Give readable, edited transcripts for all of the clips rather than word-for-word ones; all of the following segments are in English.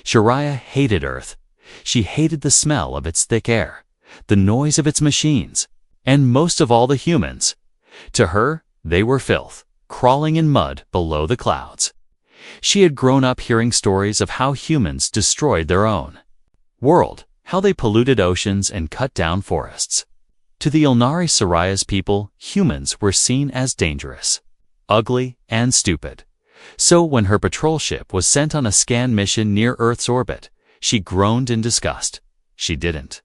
Jiraiya hated Earth. She hated the smell of its thick air, the noise of its machines, and most of all the humans. To her, they were filth, crawling in mud below the clouds. She had grown up hearing stories of how humans destroyed their own world, how they polluted oceans and cut down forests. To the Ilnari Saraya's people, humans were seen as dangerous, ugly, and stupid. So when her patrol ship was sent on a scan mission near Earth's orbit, she groaned in disgust. She didn't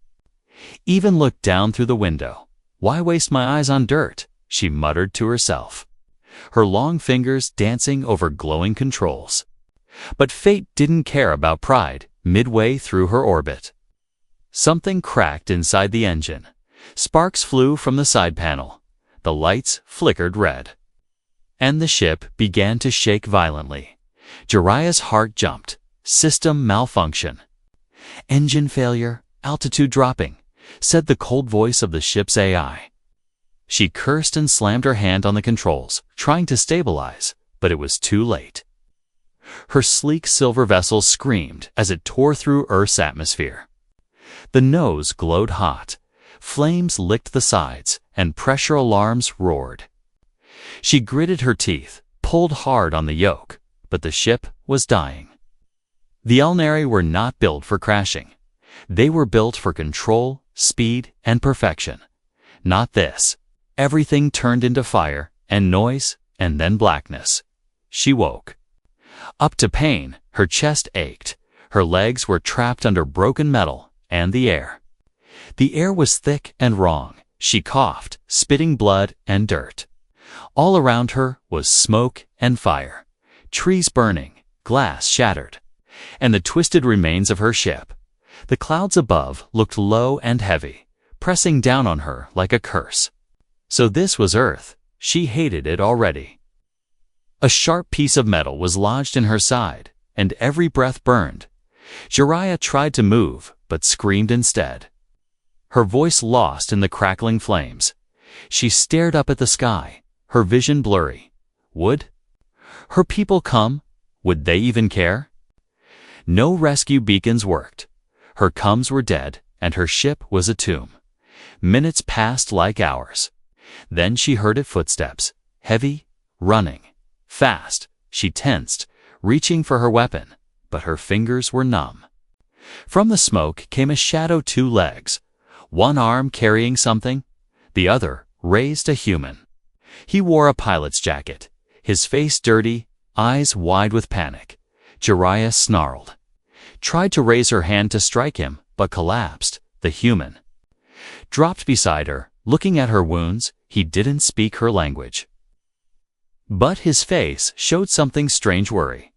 even look down through the window. "Why waste my eyes on dirt?" she muttered to herself, her long fingers dancing over glowing controls. But fate didn't care about pride. Midway through her orbit, something cracked inside the engine. Sparks flew from the side panel. The lights flickered red, and the ship began to shake violently. Jiraiya's heart jumped. System malfunction. "Engine failure, altitude dropping," said the cold voice of the ship's AI. She cursed and slammed her hand on the controls, trying to stabilize, but it was too late. Her sleek silver vessel screamed as it tore through Earth's atmosphere. The nose glowed hot, flames licked the sides, and pressure alarms roared. She gritted her teeth, pulled hard on the yoke, but the ship was dying. The Ilnari were not built for crashing. They were built for control, speed, and perfection. Not this. Everything turned into fire, and noise, and then blackness. She woke up to pain. Her chest ached. Her legs were trapped under broken metal, and the air. The air was thick and wrong. She coughed, spitting blood and dirt. All around her was smoke and fire, trees burning, glass shattered, and the twisted remains of her ship. The clouds above looked low and heavy, pressing down on her like a curse. So this was Earth. She hated it already. A sharp piece of metal was lodged in her side, and every breath burned. Jiraiya tried to move, but screamed instead, her voice lost in the crackling flames. She stared up at the sky, her vision blurry. Would her people come? Would they even care? No rescue beacons worked. Her comms were dead, and her ship was a tomb. Minutes passed like hours. Then she heard its footsteps, heavy, running, fast. She tensed, reaching for her weapon, but her fingers were numb. From the smoke came a shadow, 2 legs, one arm carrying something, the other raised a human. He wore a pilot's jacket, his face dirty, eyes wide with panic. Jiraiya snarled, tried to raise her hand to strike him, but collapsed. The human dropped beside her, looking at her wounds. He didn't speak her language, but his face showed something strange worry.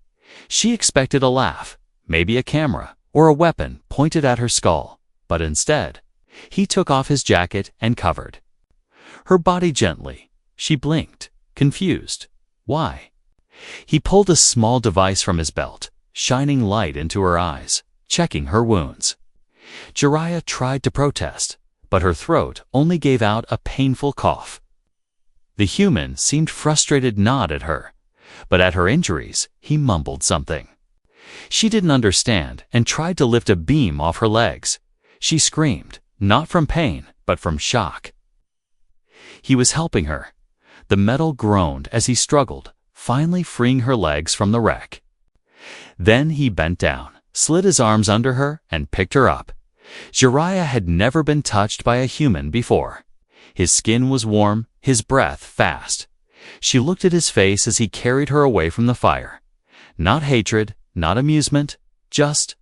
She expected a laugh, maybe a camera, or a weapon pointed at her skull, but instead, he took off his jacket and covered her body gently. She blinked, confused. Why? He pulled a small device from his belt, shining light into her eyes, checking her wounds. Jiraiya tried to protest, but her throat only gave out a painful cough. The human seemed frustrated, not at her, but at her injuries. He mumbled something. She didn't understand and tried to lift a beam off her legs. She screamed, not from pain, but from shock. He was helping her. The metal groaned as he struggled, finally freeing her legs from the wreck. Then he bent down, slid his arms under her, and picked her up. Jiraiya had never been touched by a human before. His skin was warm, his breath fast. She looked at his face as he carried her away from the fire. Not hatred, not amusement, just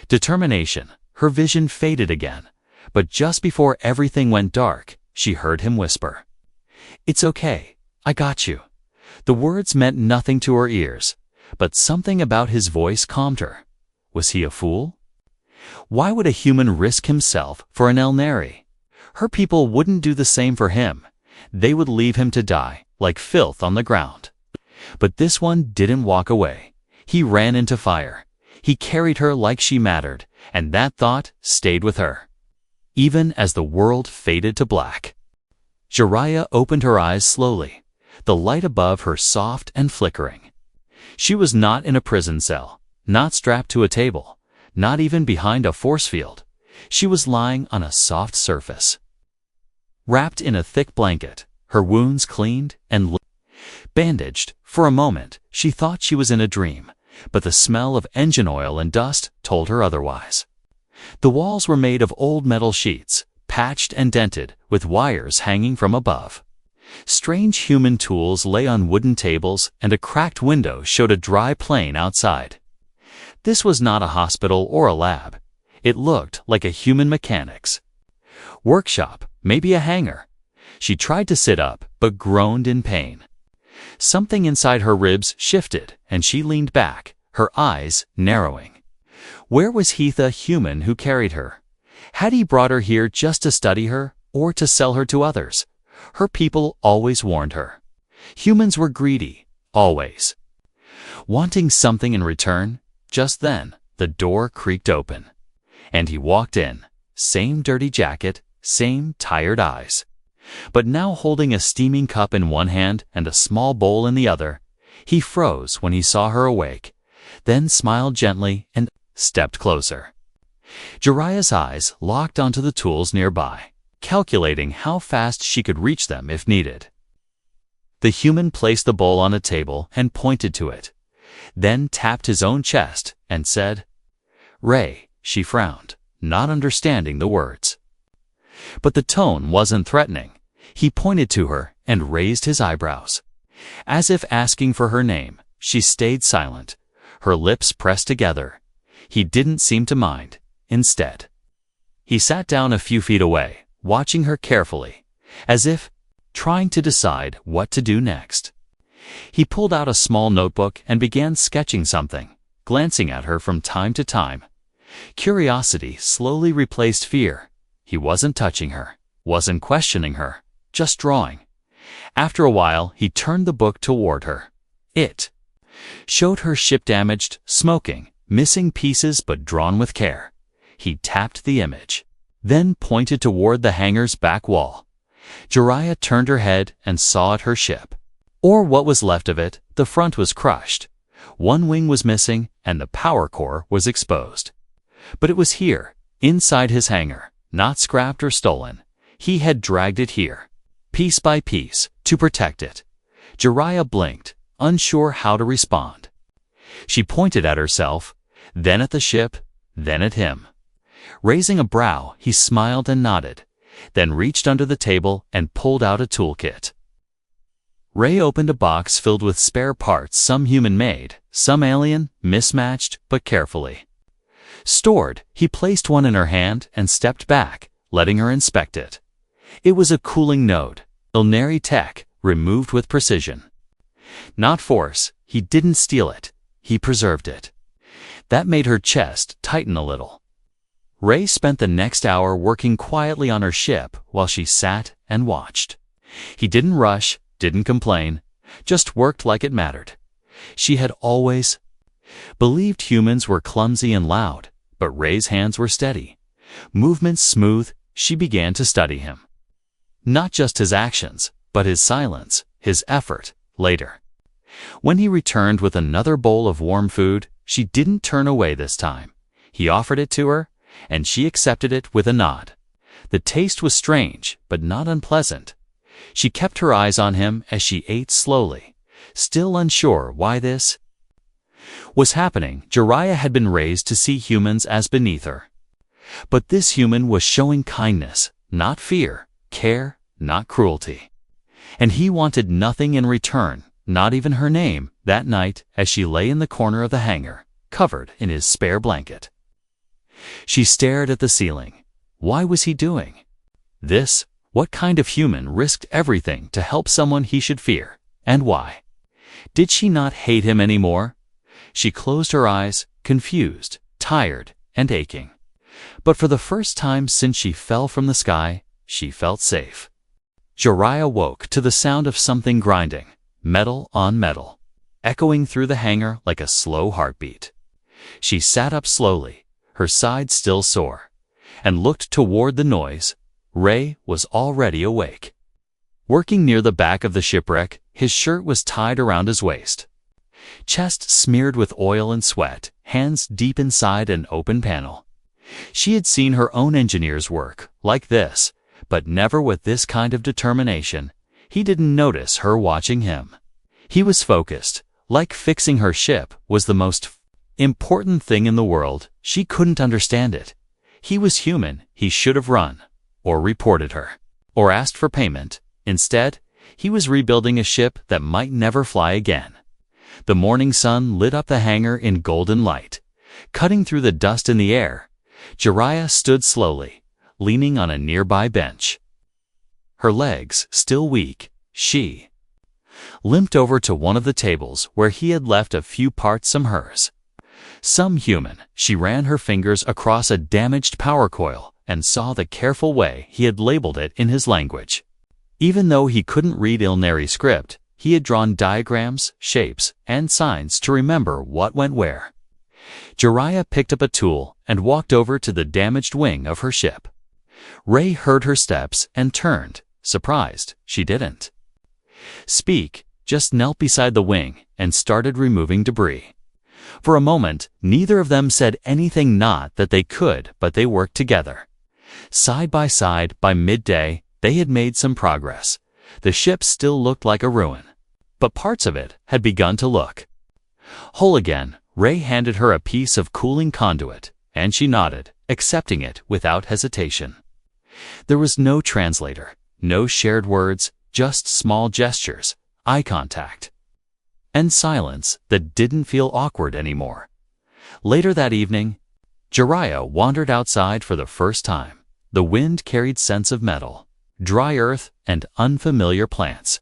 determination. Her vision faded again, but just before everything went dark, she heard him whisper, "It's okay, I got you." The words meant nothing to her ears, but something about his voice calmed her. Was he a fool? Why would a human risk himself for an Ilnari? Her people wouldn't do the same for him. They would leave him to die, like filth on the ground. But this one didn't walk away. He ran into fire. He carried her like she mattered, and that thought stayed with her, even as the world faded to black. Jiraiya opened her eyes slowly, the light above her soft and flickering. She was not in a prison cell. not strapped to a table, not even behind a force field. She was lying on a soft surface, wrapped in a thick blanket, her wounds cleaned and bandaged. For a moment, she thought she was in a dream, but the smell of engine oil and dust told her otherwise. The walls were made of old metal sheets, patched and dented, with wires hanging from above. Strange human tools lay on wooden tables, and a cracked window showed a dry plain outside. This was not a hospital or a lab. It looked like a human mechanics workshop, maybe a hangar. She tried to sit up, but groaned in pain. Something inside her ribs shifted, and she leaned back, her eyes narrowing. Where was he, the human who carried her? Had he brought her here just to study her, or to sell her to others? Her people always warned her. Humans were greedy, always, wanting something in return. Just then, the door creaked open, and he walked in. Same dirty jacket, same tired eyes. But now holding a steaming cup in one hand and a small bowl in the other. He froze when he saw her awake, then smiled gently and stepped closer. Jiraiya's eyes locked onto the tools nearby, calculating how fast she could reach them if needed. The human placed the bowl on a table and pointed to it, then tapped his own chest and said, "Ray." She frowned, not understanding the words. But the tone wasn't threatening. He pointed to her and raised his eyebrows, as if asking for her name. She stayed silent, her lips pressed together. He didn't seem to mind. Instead, he sat down a few feet away, watching her carefully, as if trying to decide what to do next. He pulled out a small notebook and began sketching something, glancing at her from time to time. Curiosity slowly replaced fear. He wasn't touching her, wasn't questioning her, just drawing. After a while, he turned the book toward her. It showed her ship damaged, smoking, missing pieces but drawn with care. He tapped the image, then pointed toward the hangar's back wall. Jiraiya turned her head and saw at her ship, or what was left of it. The front was crushed. One wing was missing, and the power core was exposed. But it was here, inside his hangar, not scrapped or stolen. He had dragged it here, piece by piece, to protect it. Jiraiya blinked, unsure how to respond. She pointed at herself, then at the ship, then at him. Raising a brow, he smiled and nodded, then reached under the table and pulled out a toolkit. Ray opened a box filled with spare parts, some human-made, some alien, mismatched, but carefully stored. He placed one in her hand and stepped back, letting her inspect it. It was a cooling node, Ilnari tech, removed with precision. Not force. He didn't steal it. He preserved it. That made her chest tighten a little. Ray spent the next hour working quietly on her ship while she sat and watched. He didn't rush, didn't complain, just worked like it mattered. She had always believed humans were clumsy and loud, but Ray's hands were steady, movements smooth. She began to study him. Not just his actions, but his silence, his effort. Later, when he returned with another bowl of warm food, she didn't turn away this time. He offered it to her, and she accepted it with a nod. The taste was strange, but not unpleasant. She kept her eyes on him as she ate slowly, still unsure why this was happening. Jiraiya had been raised to see humans as beneath her. But this human was showing kindness, not fear, care, not cruelty. And he wanted nothing in return, not even her name. That night, as she lay in the corner of the hangar, covered in his spare blanket, she stared at the ceiling. Why was he doing this? What kind of human risked everything to help someone he should fear? And why? Did she not hate him anymore? She closed her eyes, confused, tired, and aching. But for the first time since she fell from the sky, she felt safe. Jiraiya woke to the sound of something grinding, metal on metal, echoing through the hangar like a slow heartbeat. She sat up slowly, her side still sore, and looked toward the noise. Ray was already awake. Working near the back of the shipwreck, his shirt was tied around his waist. chest smeared with oil and sweat, hands deep inside an open panel. She had seen her own engineers work, like this, but never with this kind of determination. He didn't notice her watching him. He was focused, like fixing her ship was the most important thing in the world. She couldn't understand it. He was human. He should have run, or reported her, or asked for payment. Instead, he was rebuilding a ship that might never fly again. The morning sun lit up the hangar in golden light, cutting through the dust in the air. Jiraiya stood slowly, leaning on a nearby bench. Her legs still weak, she limped over to one of the tables where he had left a few parts from hers. Some human, she ran her fingers across a damaged power coil and saw the careful way he had labeled it in his language. Even though he couldn't read Ilnari script, he had drawn diagrams, shapes, and signs to remember what went where. Jiraiya picked up a tool and walked over to the damaged wing of her ship. Rei heard her steps and turned, surprised she didn't speak, just knelt beside the wing and started removing debris. For a moment, neither of them said anything, not that they could, but they worked together. Side by side, by midday, they had made some progress. The ship still looked like a ruin, but parts of it had begun to look whole again. Rei handed her a piece of cooling conduit, and she nodded, accepting it without hesitation. There was no translator, no shared words, just small gestures, eye contact, and silence that didn't feel awkward anymore. Later that evening, Jiraiya wandered outside for the first time. The wind carried scents of metal, dry earth, and unfamiliar plants.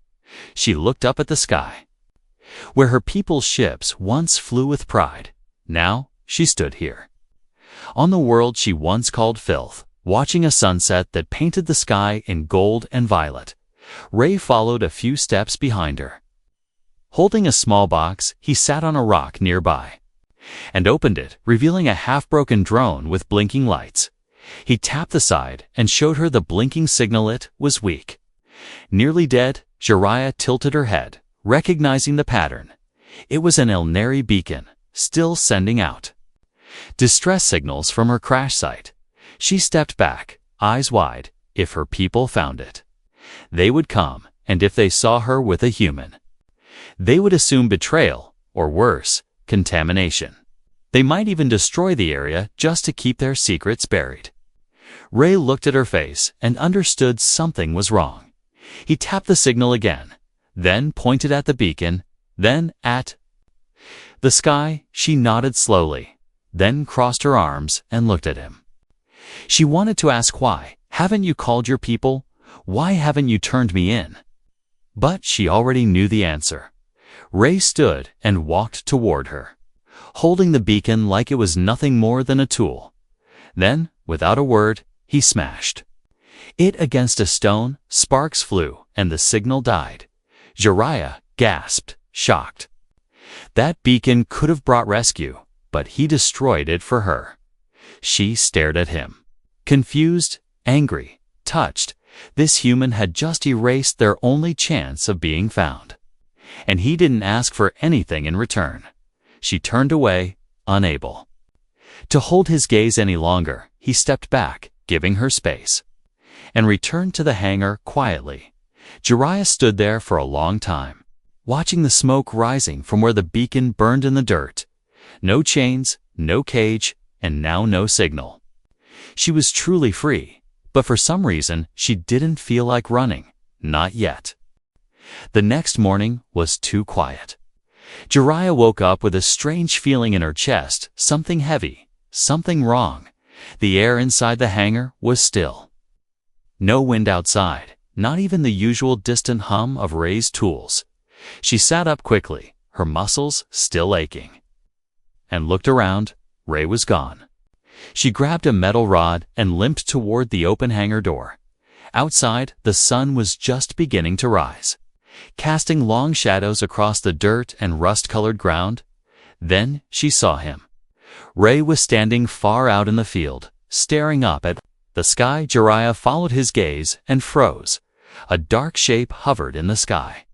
She looked up at the sky, where her people's ships once flew with pride. Now she stood here, on the world she once called filth, watching a sunset that painted the sky in gold and violet. Rei followed a few steps behind her. Holding a small box, he sat on a rock nearby and opened it, revealing a half-broken drone with blinking lights. He tapped the side and showed her the blinking signal. It was weak. Nearly dead, Jiraiya tilted her head, recognizing the pattern. It was an Ilnari beacon, still sending out distress signals from her crash site. She stepped back, eyes wide. If her people found it, they would come, and if they saw her with a human, they would assume betrayal, or worse, contamination. They might even destroy the area just to keep their secrets buried. Rei looked at her face and understood something was wrong. He tapped the signal again, then pointed at the beacon, then at the sky. She nodded slowly, then crossed her arms and looked at him. She wanted to ask, why haven't you called your people? Why haven't you turned me in? But she already knew the answer. Rei stood and walked toward her, holding the beacon like it was nothing more than a tool. Then, without a word, he smashed it against a stone. Sparks flew, and the signal died. Jiraiya gasped, shocked. That beacon could have brought rescue, but he destroyed it for her. She stared at him, confused, angry, touched. This human had just erased their only chance of being found, and he didn't ask for anything in return. She turned away, unable to hold his gaze any longer. He stepped back, giving her space, and returned to the hangar quietly. Jiraiya stood there for a long time, watching the smoke rising from where the beacon burned in the dirt. No chains, no cage, and now no signal. She was truly free, but for some reason she didn't feel like running, not yet. The next morning was too quiet. Jiraiya woke up with a strange feeling in her chest, something heavy, something wrong. The air inside the hangar was still. No wind outside, not even the usual distant hum of Rei's tools. She sat up quickly, her muscles still aching, and looked around. Rei was gone. She grabbed a metal rod and limped toward the open hangar door. Outside, the sun was just beginning to rise, casting long shadows across the dirt and rust-colored ground. Then she saw him. Rei was standing far out in the field, staring up at the sky. Jiraiya followed his gaze and froze. A dark shape hovered in the sky,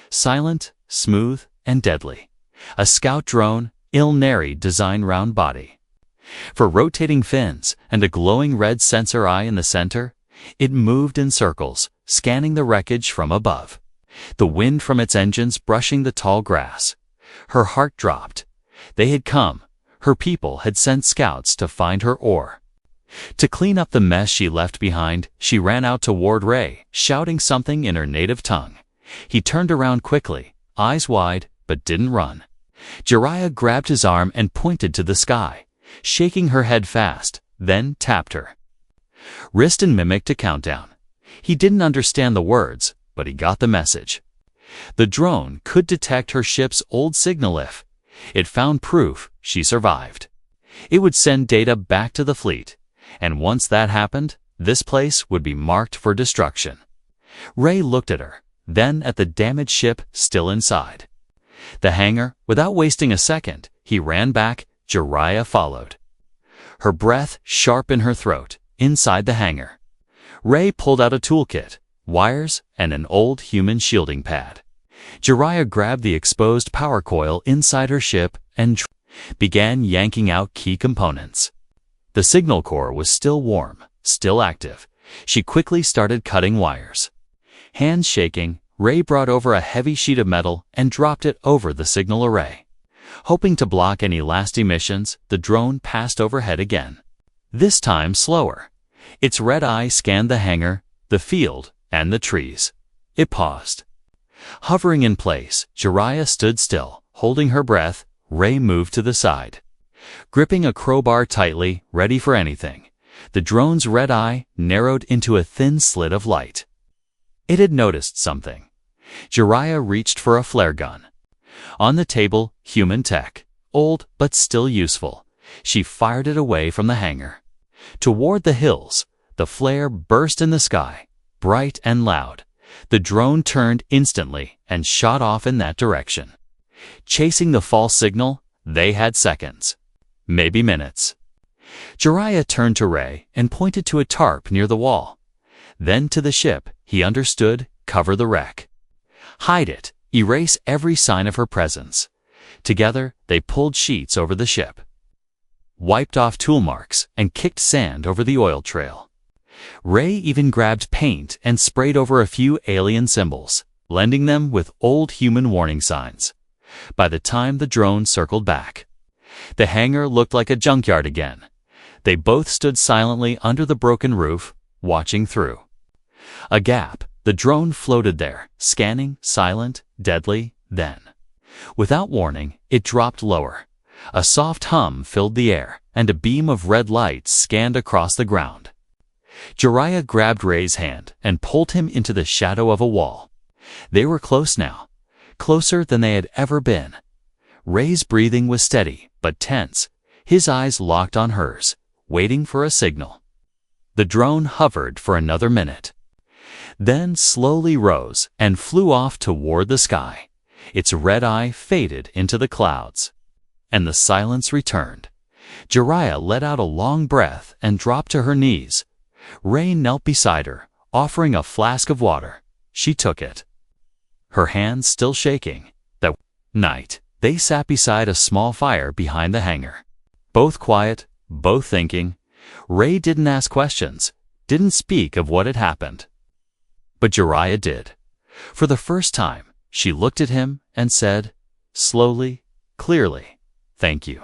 silent, smooth, and deadly. A scout drone, ill-nary design round body. For rotating fins and a glowing red sensor eye in the center, it moved in circles, scanning the wreckage from above. The wind from its engines brushing the tall grass. Her heart dropped. They had come. Her people had sent scouts to find her ore. To clean up the mess she left behind, she ran out toward Ray, shouting something in her native tongue. He turned around quickly, eyes wide, but didn't run. Jiraiya grabbed his arm and pointed to the sky, shaking her head fast, then tapped her wrist and mimicked a countdown. He didn't understand the words, but he got the message. The drone could detect her ship's old signal if it found proof she survived. It would send data back to the fleet, and once that happened, this place would be marked for destruction. Ray looked at her, then at the damaged ship still inside the hangar. Without wasting a second, he ran back. Jiraiya followed. Her breath sharp in her throat, inside the hangar. Ray pulled out a toolkit, wires, and an old human shielding pad. Jiraiya grabbed the exposed power coil inside her ship and began yanking out key components. The signal core was still warm, still active. She quickly started cutting wires. Hands shaking, Ray brought over a heavy sheet of metal and dropped it over the signal array. Hoping to block any last emissions, the drone passed overhead again. This time slower. Its red eye scanned the hangar, the field, and the trees. It paused. Hovering in place, Jiraiya stood still, holding her breath. Ray moved to the side, gripping a crowbar tightly, ready for anything. The drone's red eye narrowed into a thin slit of light. It had noticed something. Jiraiya reached for a flare gun. On the table, human tech, old but still useful. She fired it away from the hangar. Toward the hills, the flare burst in the sky, bright and loud. The drone turned instantly and shot off in that direction. Chasing the false signal, they had seconds, maybe minutes. Jiraiya turned to Ray and pointed to a tarp near the wall. Then to the ship. He understood. Cover the wreck. Hide it. Erase every sign of her presence. Together, they pulled sheets over the ship, wiped off tool marks, and kicked sand over the oil trail. Ray even grabbed paint and sprayed over a few alien symbols, blending them with old human warning signs. By the time the drone circled back, the hangar looked like a junkyard again. They both stood silently under the broken roof, watching through a gap. The drone floated there, scanning, silent, deadly. Then, without warning, it dropped lower. A soft hum filled the air, and a beam of red light scanned across the ground. Jiraiya grabbed Ray's hand and pulled him into the shadow of a wall. They were close now, closer than they had ever been. Ray's breathing was steady, but tense, his eyes locked on hers, waiting for a signal. The drone hovered for another minute, then slowly rose and flew off toward the sky. Its red eye faded into the clouds, and the silence returned. Jiraiya let out a long breath and dropped to her knees. Ray knelt beside her, offering a flask of water. She took it, her hands still shaking. That night, they sat beside a small fire behind the hangar. Both quiet, both thinking. Ray didn't ask questions, didn't speak of what had happened. But Jiraiya did. For the first time, she looked at him and said, slowly, clearly, "Thank you."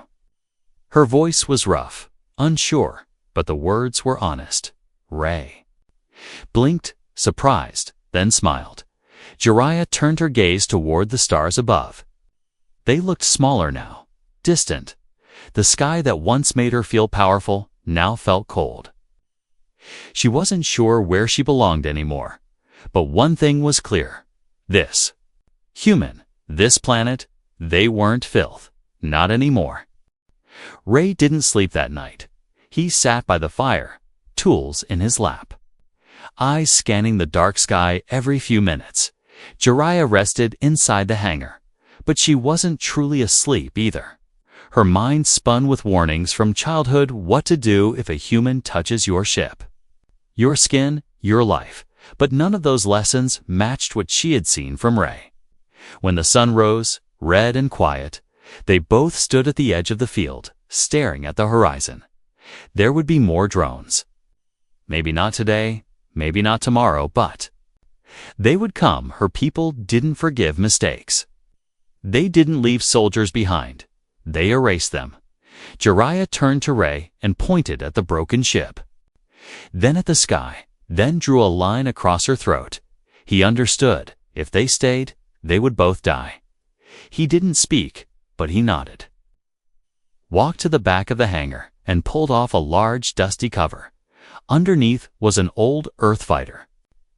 Her voice was rough, unsure, but the words were honest. Ray blinked, surprised, then smiled. Jiraiya turned her gaze toward the stars above. They looked smaller now, distant. The sky that once made her feel powerful now felt cold. She wasn't sure where she belonged anymore. But one thing was clear. This human, this planet, they weren't filth. Not anymore. Ray didn't sleep that night. He sat by the fire, tools in his lap, eyes scanning the dark sky every few minutes. Jiraiya rested inside the hangar, but she wasn't truly asleep either. Her mind spun with warnings from childhood what to do if a human touches your ship. Your skin, your life. But none of those lessons matched what she had seen from Ray. When the sun rose, red and quiet, They both stood at the edge of the field, staring at the horizon. There would be more drones. Maybe not today, maybe not tomorrow, but they would come. Her people didn't forgive mistakes. They didn't leave soldiers behind. They erased them. Jiraiya turned to Rei and pointed at the broken ship. Then at the sky, then drew a line across her throat. He understood. If they stayed, they would both die. He didn't speak, but he nodded. Walked to the back of the hangar and pulled off a large dusty cover. Underneath was an old Earth fighter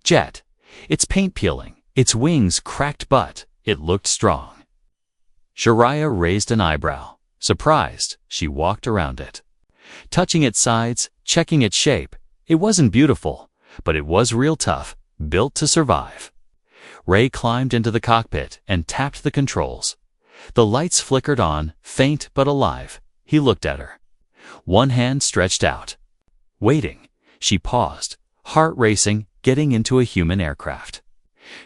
jet. Its paint peeling, its wings cracked, but it looked strong. Jiraiya raised an eyebrow. Surprised, she walked around it. Touching its sides, checking its shape. It wasn't beautiful, but it was real tough, built to survive. Rei climbed into the cockpit and tapped the controls. The lights flickered on, faint but alive. He looked at her. One hand stretched out. Waiting, she paused, heart racing, getting into a human aircraft.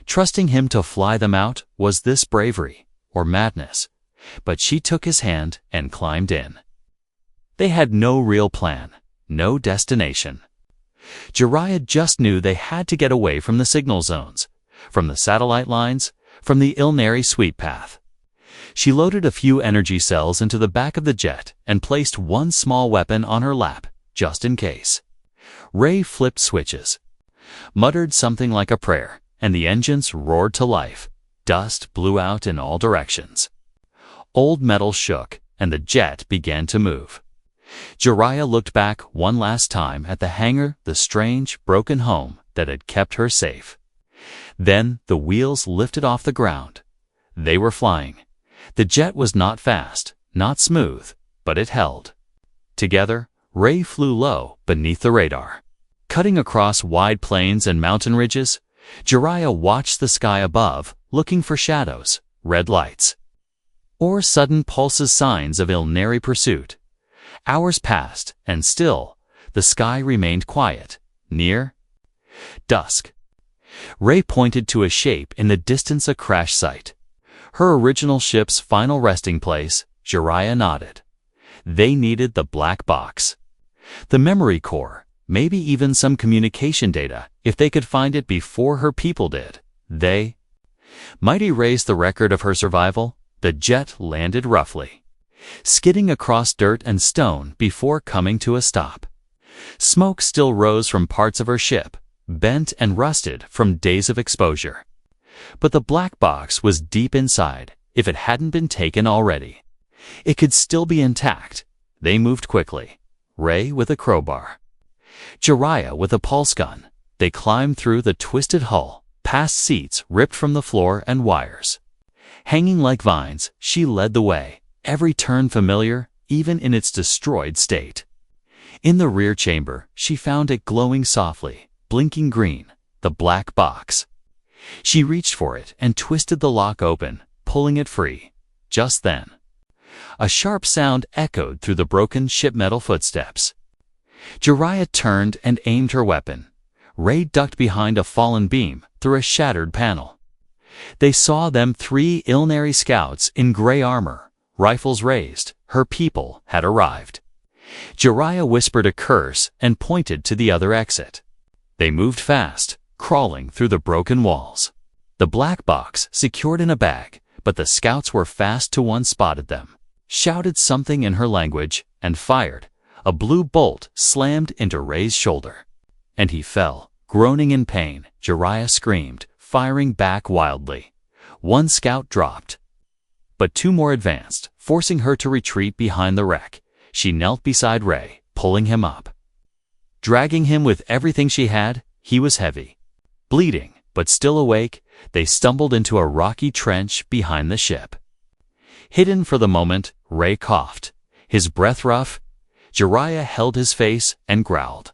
Trusting him to fly them out, was this bravery or madness? But she took his hand and climbed in. They had no real plan, no destination. Jiraiya just knew they had to get away from the signal zones, from the satellite lines, from the Ilnari sweep path. She loaded a few energy cells into the back of the jet and placed one small weapon on her lap, just in case. Rei flipped switches, muttered something like a prayer, and the engines roared to life. Dust blew out in all directions. Old metal shook, and the jet began to move. Jiraiya looked back one last time at the hangar, the strange, broken home that had kept her safe. Then the wheels lifted off the ground. They were flying. The jet was not fast, not smooth, but it held. Together, Rei flew low beneath the radar. Cutting across wide plains and mountain ridges, Jiraiya watched the sky above, looking for shadows, red lights, or sudden pulses, signs of Ilnari pursuit. Hours passed, and still, the sky remained quiet. Near dusk, Rei pointed to a shape in the distance, a crash site. Her original ship's final resting place. Jiraiya nodded. They needed the black box. The memory core, maybe even some communication data, if they could find it before her people did. They might erase the record of her survival. The jet landed roughly, skidding across dirt and stone before coming to a stop. Smoke still rose from parts of her ship, bent and rusted from days of exposure. But the black box was deep inside. If it hadn't been taken already, it could still be intact. They moved quickly. Rei with a crowbar, Jiraiya with a pulse gun. They climbed through the twisted hull, past seats ripped from the floor and wires. Hanging like vines, she led the way, every turn familiar, even in its destroyed state. In the rear chamber, she found it glowing softly, blinking green, the black box. She reached for it and twisted the lock open, pulling it free. Just then, a sharp sound echoed through the broken ship metal footsteps. Jiraiya turned and aimed her weapon. Rei ducked behind a fallen beam, through a shattered panel. They saw them, 3 Ilnari scouts in gray armor, rifles raised. Her people had arrived. Jiraiya whispered a curse and pointed to the other exit. They moved fast, crawling through the broken walls. The black box secured in a bag, but the scouts were fast to one, spotted them, shouted something in her language, and fired. A blue bolt slammed into Rei's shoulder, and he fell, groaning in pain. Jiraiya screamed, firing back wildly. One scout dropped, but 2 more advanced, forcing her to retreat behind the wreck. She knelt beside Rei, pulling him up, dragging him with everything she had. He was heavy, bleeding, but still awake. They stumbled into a rocky trench behind the ship. Hidden for the moment, Rei coughed, his breath rough. Jiraiya held his face and growled.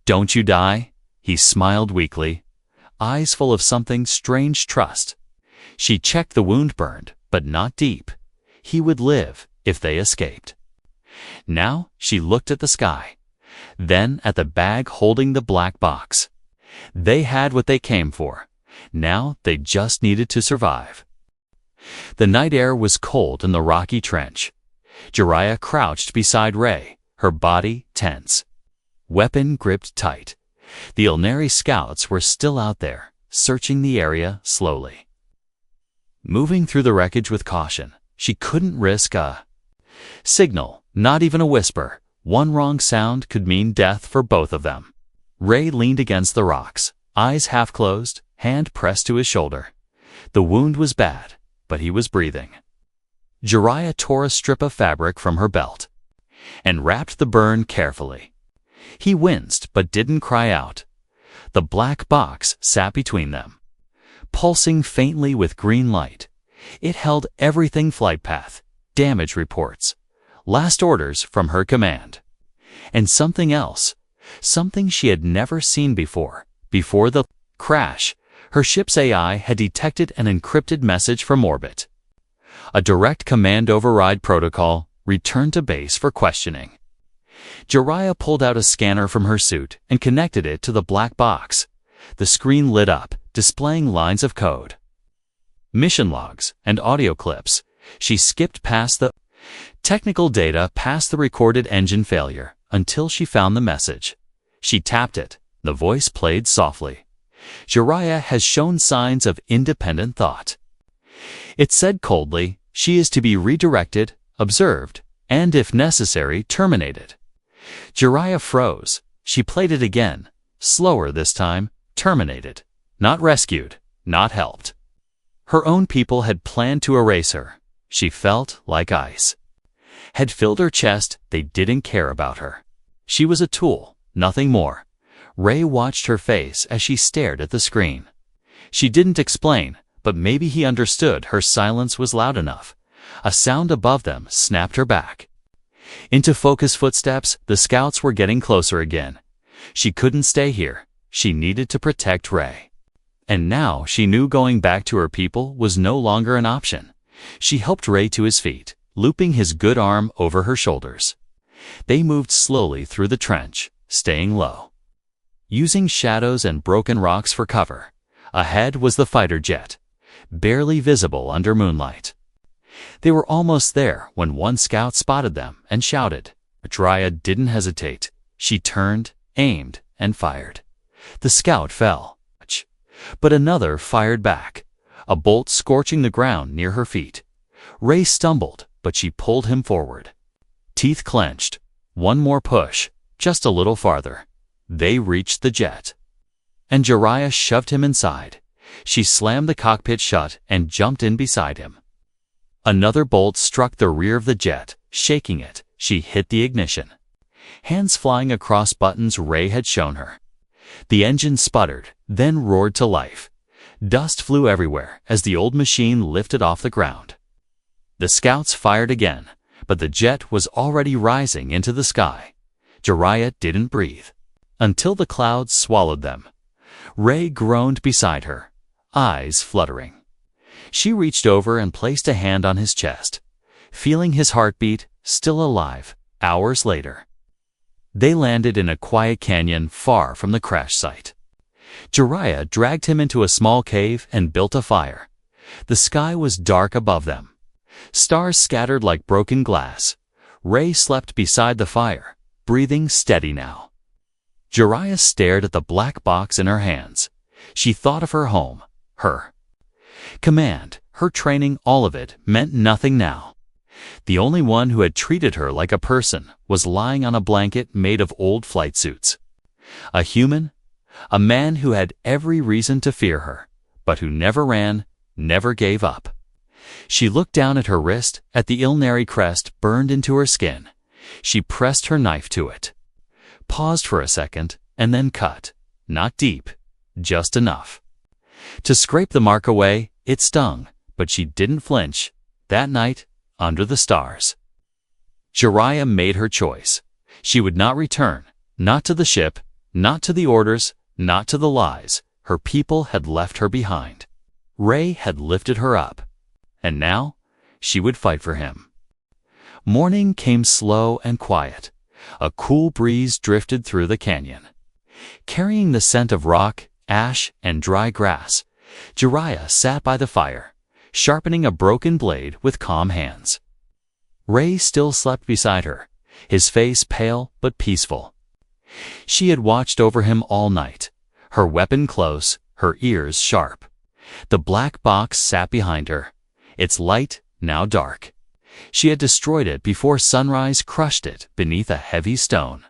"Don't you die?" He smiled weakly, eyes full of something strange, trust. She checked. The wound burned, but not deep. He would live if they escaped. Now she looked at the sky, then at the bag holding the black box. They had what they came for. Now they just needed to survive. The night air was cold in the rocky trench. Jiraiya crouched beside Rey, her body tense. Weapon gripped tight. The Ilnari scouts were still out there, searching the area slowly. Moving through the wreckage with caution, she couldn't risk a signal, not even a whisper. One wrong sound could mean death for both of them. Rey leaned against the rocks, eyes half closed, hand pressed to his shoulder. The wound was bad, but he was breathing. Jiraiya tore a strip of fabric from her belt and wrapped the burn carefully. He winced but didn't cry out. The black box sat between them, pulsing faintly with green light. It held everything: flight path, damage reports, last orders from her command. And something else, something she had never seen before. Before the crash, her ship's AI had detected an encrypted message from orbit. A direct command override protocol. Return to base for questioning. Jiraiya pulled out a scanner from her suit and connected it to the black box. The screen lit up, displaying lines of code, mission logs, and audio clips. She skipped past the technical data, past the recorded engine failure, until she found the message. She tapped it. The voice played softly. Jiraiya has shown signs of independent thought. It said coldly, she is to be redirected, observed, and if necessary, terminated. Jiraiya froze. She played it again, slower this time. Terminated. Not rescued, not helped. Her own people had planned to erase her. She felt like ice had filled her chest. They didn't care about her. She was a tool, nothing more. Rey watched her face as she stared at the screen. She didn't explain, but maybe he understood. Her silence was loud enough. A sound above them snapped her back. Into focus footsteps. The scouts were getting closer again. She couldn't stay here. She needed to protect Rey. And now she knew going back to her people was no longer an option. She helped Rey to his feet, looping his good arm over her shoulders. They moved slowly through the trench, staying low, using shadows and broken rocks for cover. Ahead was the fighter jet, barely visible under moonlight. They were almost there when one scout spotted them and shouted. Jiraiya didn't hesitate. She turned, aimed, and fired. The scout fell, but another fired back, a bolt scorching the ground near her feet. Rey stumbled, but she pulled him forward. Teeth clenched. One more push, just a little farther. They reached the jet, and Jiraiya shoved him inside. She slammed the cockpit shut and jumped in beside him. Another bolt struck the rear of the jet, shaking it. She hit the ignition, hands flying across buttons Rey had shown her. The engine sputtered, then roared to life. Dust flew everywhere as the old machine lifted off the ground. The scouts fired again, but the jet was already rising into the sky. Jiraiya didn't breathe until the clouds swallowed them. Rey groaned beside her, eyes fluttering. She reached over and placed a hand on his chest, feeling his heartbeat, still alive. Hours later, they landed in a quiet canyon far from the crash site. Jiraiya dragged him into a small cave and built a fire. The sky was dark above them, stars scattered like broken glass. Rey slept beside the fire, breathing steady now. Jiraiya stared at the black box in her hands. She thought of her home, her command, her training. All of it meant nothing now. The only one who had treated her like a person was lying on a blanket made of old flight suits. A human, a man who had every reason to fear her, but who never ran, never gave up. She looked down at her wrist, at the Ilnari crest burned into her skin. She pressed her knife to it, paused for a second, and then cut. Not deep, just enough to scrape the mark away. It stung, but she didn't flinch. That night, under the stars, Jiraiya made her choice. She would not return, not to the ship, not to the orders, not to the lies. Her people had left her behind. Rey had lifted her up, and now she would fight for him. Morning came slow and quiet. A cool breeze drifted through the canyon, carrying the scent of rock, ash, and dry grass. Jiraiya sat by the fire, sharpening a broken blade with calm hands. Ray still slept beside her, his face pale but peaceful. She had watched over him all night, her weapon close, her ears sharp. The black box sat behind her, its light now dark. She had destroyed it before sunrise crushed it beneath a heavy stone.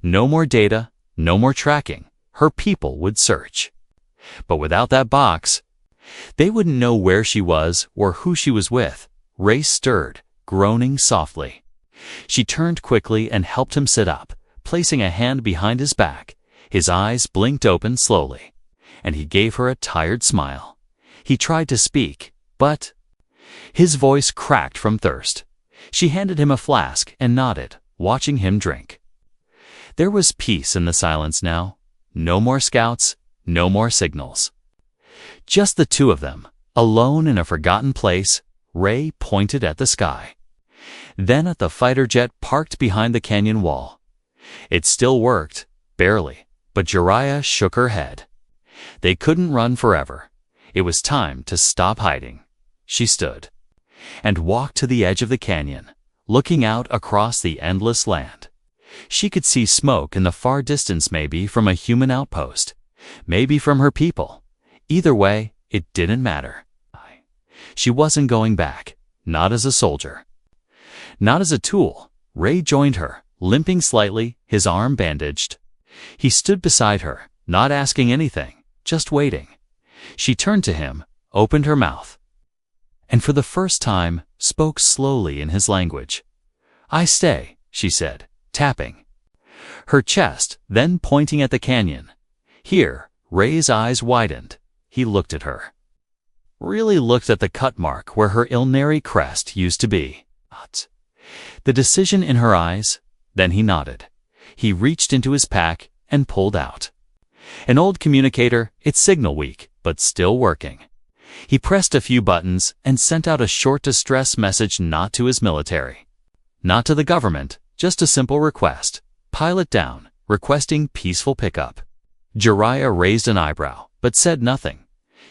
No more data, no more tracking. Her people would search. But without that box, they wouldn't know where she was or who she was with. Ray stirred, groaning softly. She turned quickly and helped him sit up, placing a hand behind his back. His eyes blinked open slowly, and he gave her a tired smile. He tried to speak, but his voice cracked from thirst. She handed him a flask and nodded, watching him drink. There was peace in the silence now. No more scouts, no more signals. Just the two of them, alone in a forgotten place. Ray pointed at the sky, then at the fighter jet parked behind the canyon wall. It still worked, barely, but Jiraiya shook her head. They couldn't run forever. It was time to stop hiding. She stood and walked to the edge of the canyon, looking out across the endless land. She could see smoke in the far distance, maybe from a human outpost, maybe from her people. Either way, it didn't matter. She wasn't going back, not as a soldier, not as a tool. Ray joined her, limping slightly, his arm bandaged. He stood beside her, not asking anything, just waiting. She turned to him, opened her mouth, and for the first time spoke slowly in his language. "I stay," she said, tapping her chest, then pointing at the canyon. Here, Ray's eyes widened. He looked at her. Really looked at the cut mark where her Ilnari crest used to be. The decision in her eyes. Then he nodded. He reached into his pack and pulled out an old communicator. It's signal weak, but still working. He pressed a few buttons and sent out a short distress message, not to his military, not to the government, just a simple request. Pilot down, requesting peaceful pickup. Jiraiya raised an eyebrow, but said nothing.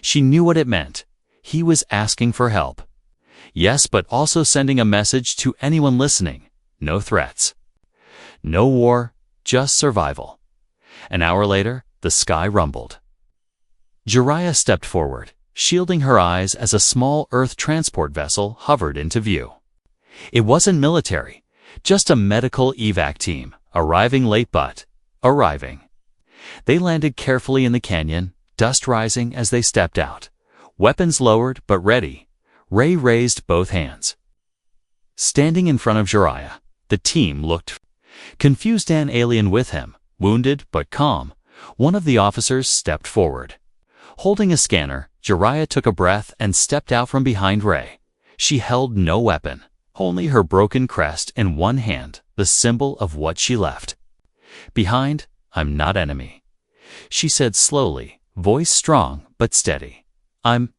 She knew what it meant. He was asking for help. Yes, but also sending a message to anyone listening. No threats. No war, just survival. An hour later, the sky rumbled. Jiraiya stepped forward, shielding her eyes as a small Earth transport vessel hovered into view. It wasn't military, just a medical evac team, arriving late but arriving. They landed carefully in the canyon, dust rising as they stepped out. Weapons lowered but ready. Ray raised both hands. Standing in front of Jiraiya, the team looked confused. An alien with him, wounded but calm. One of the officers stepped forward. Holding a scanner, Jiraiya took a breath and stepped out from behind Ray. She held no weapon, only her broken crest in one hand, the symbol of what she left behind. "I'm not enemy," she said slowly, voice strong but steady. "I'm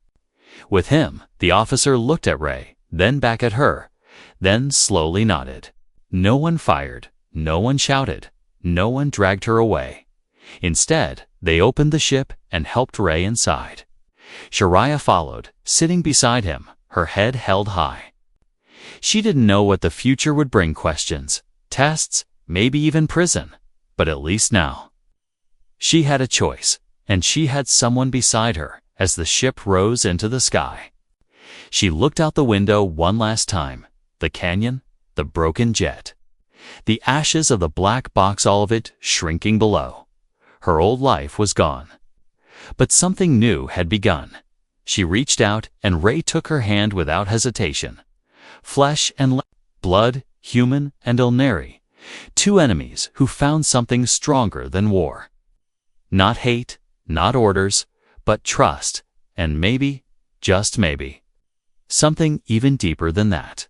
with him." The officer looked at Ray, then back at her, then slowly nodded. No one fired, no one shouted, no one dragged her away. Instead, they opened the ship and helped Ray inside. Jiraiya followed, sitting beside him, her head held high. She didn't know what the future would bring. Questions, tests, maybe even prison. But at least now she had a choice, and she had someone beside her as the ship rose into the sky. She looked out the window one last time. The canyon, the broken jet, the ashes of the black box, all of it shrinking below. Her old life was gone. But something new had begun. She reached out, and Ray took her hand without hesitation. Flesh and blood, human and Ilnari, two enemies who found something stronger than war. Not hate, not orders, but trust, and maybe, just maybe, something even deeper than that.